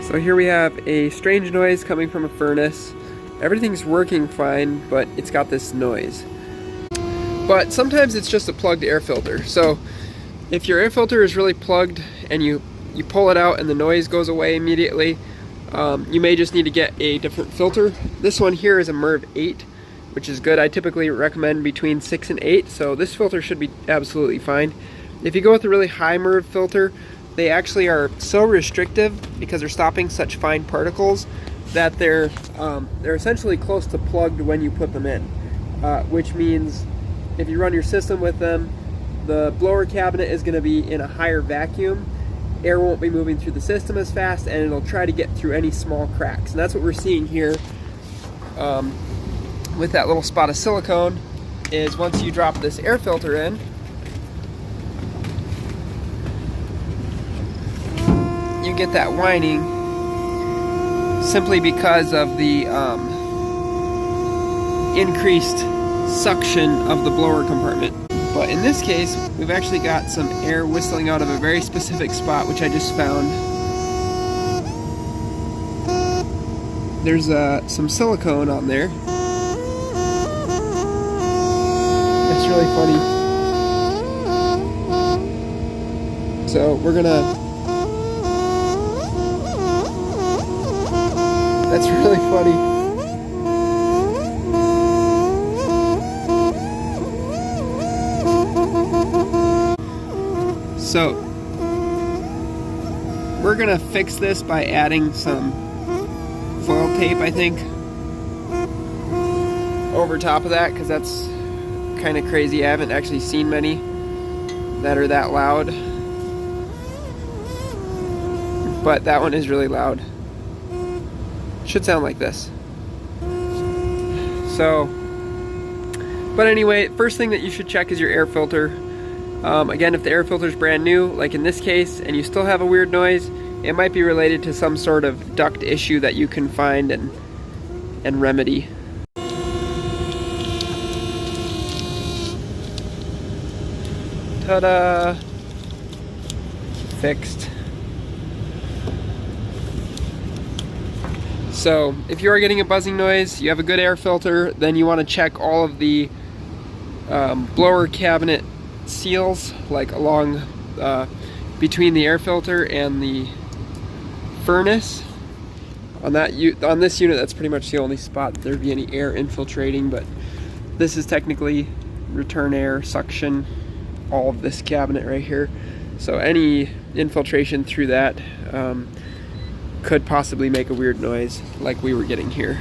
So here we have a strange noise coming from a furnace. Everything's working fine, but it's got this noise. But sometimes it's just a plugged air filter. So if your air filter is really plugged and you pull it out and the noise goes away immediately, you may just need to get a different filter. This one here is a MERV 8, which is good. I typically recommend between 6 and 8, so this filter should be absolutely fine. If you go with a really high MERV filter, they actually are so restrictive because they're stopping such fine particles that they're essentially close to plugged when you put them in, which means if you run your system with them, the blower cabinet is going to be in a higher vacuum. Air won't be moving through the system as fast, and it'll try to get through any small cracks. And that's what we're seeing here with that little spot of silicone, is once you drop this air filter in, you get that whining simply because of the increased suction of the blower compartment. But in this case, we've actually got some air whistling out of a very specific spot, which I just found. There's some silicone on there. That's really funny. So we're gonna... That's really funny. So we're gonna fix this by adding some foil tape, I think, over top of that, because that's kind of crazy. I haven't actually seen many that are that loud, but that one is really loud. Should sound like this. So, but anyway, first thing that you should check is your air filter. Again, if the air filter is brand new, like in this case, and you still have a weird noise, it might be related to some sort of duct issue that you can find and remedy. Ta-da! Fixed. So, if you are getting a buzzing noise, you have a good air filter, then you want to check all of the blower cabinet seals, like along between the air filter and the furnace. On this unit, that's pretty much the only spot that there'd be any air infiltrating, but this is technically return air, suction, all of this cabinet right here. So any infiltration through that could possibly make a weird noise like we were getting here.